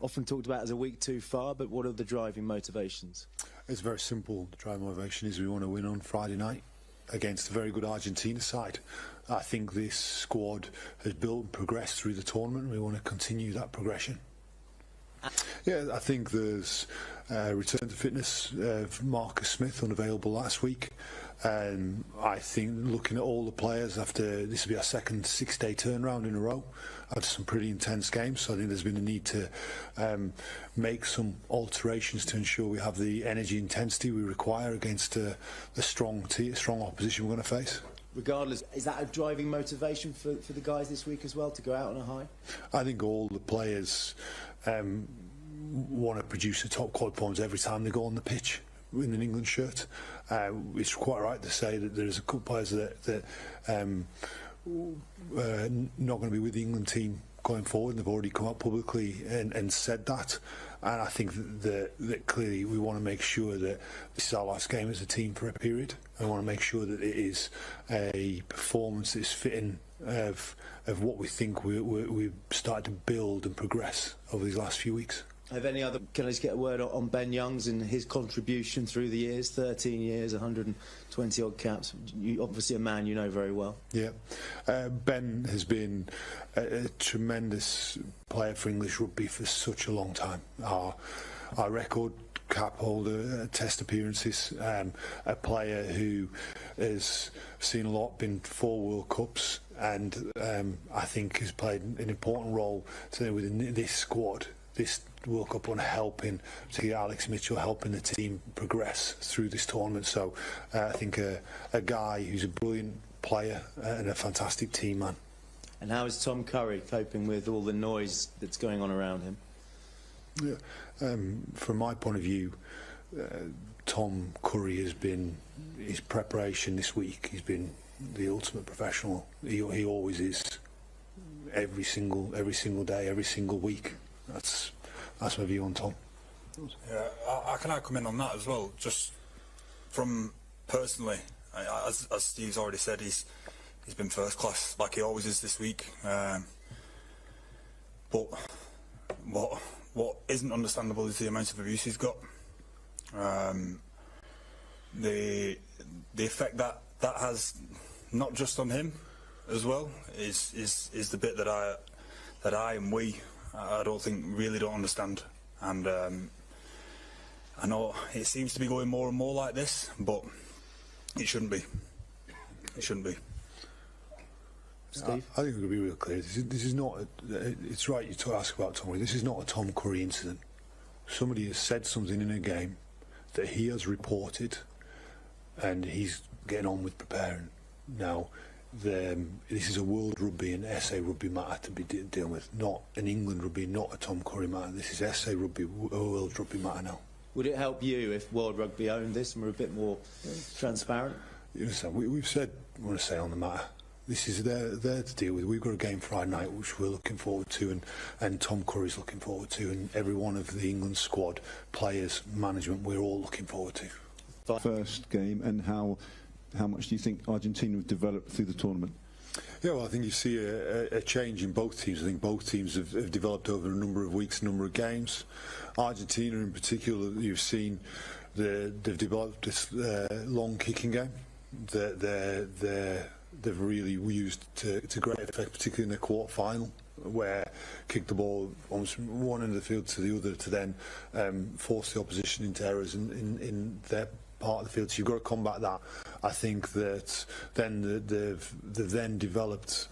often talked about as a week too far, but what are the driving motivations? It's very simple. The driving motivation is we want to win on Friday night against a very good Argentina side. I think this squad has built and progressed through the tournament, and we want to continue that progression. Yeah, I think there's return to fitness of Marcus Smith, unavailable last week. I think looking at all the players after this will be our second 6-day turnaround in a row, had some pretty intense games, so I think there's been a need to make some alterations to ensure we have the energy intensity we require against a strong opposition we're going to face. Regardless, is that a driving motivation for the guys this week as well, to go out on a high? I think all the players want to produce the top quad points every time they go on the pitch in an England shirt. It's quite right to say that there's a couple of players that not going to be with the England team going forward. They've already come out publicly and said that. And I think that clearly we want to make sure that this is our last game as a team for a period. I want to make sure that it is a performance that is fitting of what we think we've started to build and progress over these last few weeks. Have any other? Can I just get a word on Ben Youngs and his contribution through the years? 13 years, 120 odd caps. Obviously a man you know very well. Yeah, Ben has been a tremendous player for English rugby for such a long time. Our record cap holder, test appearances, a player who has seen a lot, been 4 World Cups, and I think has played an important role within this squad. This World Cup on helping, particularly Alex Mitchell, helping the team progress through this tournament. So I think a guy who's a brilliant player and a fantastic team man. And how is Tom Curry coping with all the noise that's going on around him? Yeah, from my point of view, Tom Curry has been, his preparation this week, he's been the ultimate professional. He always is, every single day, every single week. That's my view on Tom. Yeah, I can come in on that as well. Just from personally, as Steve's already said, he's been first class like he always is this week. But what isn't understandable is the amount of abuse he's got. The effect that has, not just on him as well, is the bit that I and we. I really don't understand, and I know it seems to be going more and more like this, but it shouldn't be. It shouldn't be. Steve? I think we'll be real clear. This is not. It's right you to ask about Tom Curry. This is not a Tom Curry incident. Somebody has said something in a game that he has reported, and he's getting on with preparing now. This is a World Rugby and SA Rugby matter to be dealing with, not an England Rugby, not a Tom Curry matter. This is SA Rugby, World Rugby matter now. Would it help you if World Rugby owned this and were a bit more transparent? You understand, we've said we want to say on the matter. This is there to deal with. We've got a game Friday night which we're looking forward to, and Tom Curry's looking forward to, and every one of the England squad, players, management, we're all looking forward to. First game, and how much do you think Argentina have developed through the tournament? Yeah, well, I think you see a change in both teams. I think both teams have developed over a number of weeks, a number of games. Argentina in particular, you've seen they've developed this long kicking game that they've really used to great effect, particularly in the quarter-final, where kicked the ball almost one end of the field to the other to then force the opposition into errors in their part of the field. So you've got to combat that. I think that then they've then developed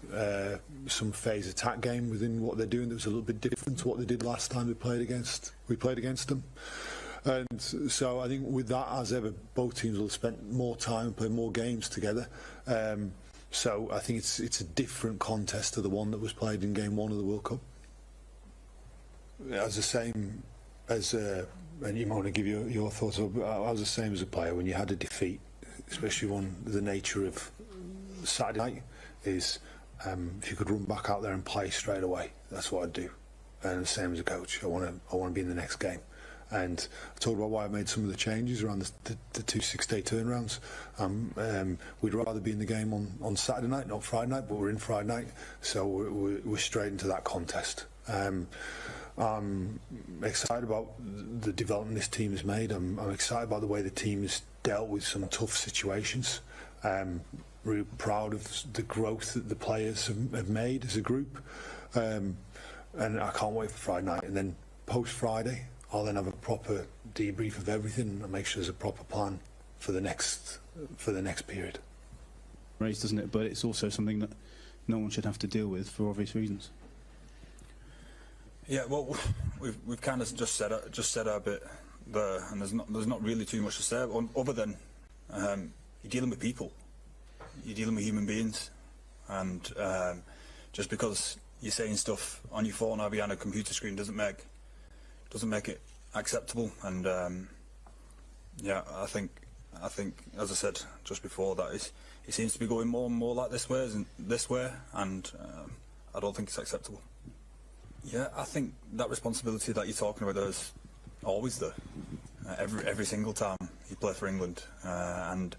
some phase attack game within what they're doing that was a little bit different to what they did last time we played against them. And so I think with that, as ever, both teams will have spent more time and played more games together. So I think it's a different contest to the one that was played in Game 1 of the World Cup. As the same as and you might want to give your thoughts. I was the same as a player when you had a defeat, especially one the nature of Saturday night is if you could run back out there and play straight away, that's what I'd do. And the same as a coach, I want to be in the next game. And I talked about why I made some of the changes around the 2 6-day turnarounds. We'd rather be in the game on Saturday night, not Friday night, but we're in Friday night, so we're straight into that contest. I'm excited about the development this team has made. I'm excited about the way the team has dealt with some tough situations. Really proud of the growth that the players have made as a group, and I can't wait for Friday night. And then post Friday, I'll then have a proper debrief of everything and make sure there's a proper plan for the next period. Raised, doesn't it? But it's also something that no one should have to deal with for obvious reasons. Yeah, well, we've kind of just said our bit there, and there's not really too much to say other than you're dealing with people, you're dealing with human beings, and just because you're saying stuff on your phone or behind a computer screen doesn't make it acceptable. And yeah, I think as I said just before, that it seems to be going more and more like this way, and I don't think it's acceptable. Yeah, I think that responsibility that you're talking about is always there. Every single time you play for England, and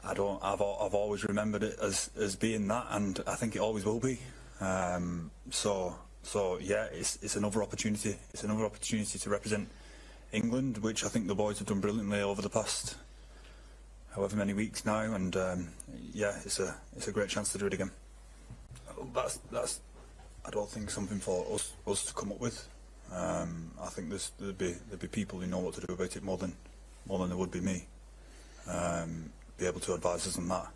I've always remembered it as being that, and I think it always will be. So yeah, it's another opportunity. It's another opportunity to represent England, which I think the boys have done brilliantly over the past however many weeks now, and yeah, it's a great chance to do it again. That's I don't think something for us to come up with. I think there'd be people who know what to do about it more than there would be me. Be able to advise us on that.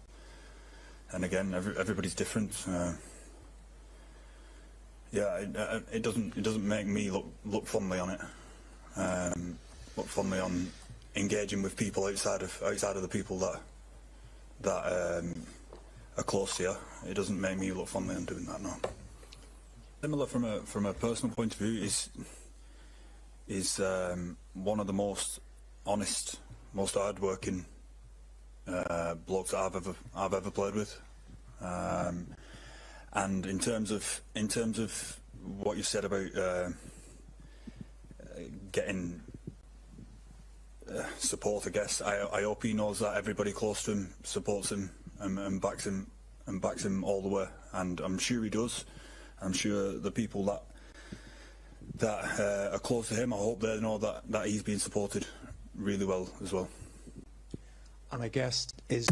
And again, everybody's different. Yeah, it doesn't make me look fondly on it. Look fondly on engaging with people outside of the people that are close to you. It doesn't make me look fondly on doing that. No. Similar from a personal point of view is one of the most honest, most hard-working blokes that I've ever played with. And in terms of what you said about getting support, I guess I hope he knows that everybody close to him supports him and backs him all the way, and I'm sure he does. I'm sure the people that are close to him, I hope they know that he's being supported really well as well. And my guest is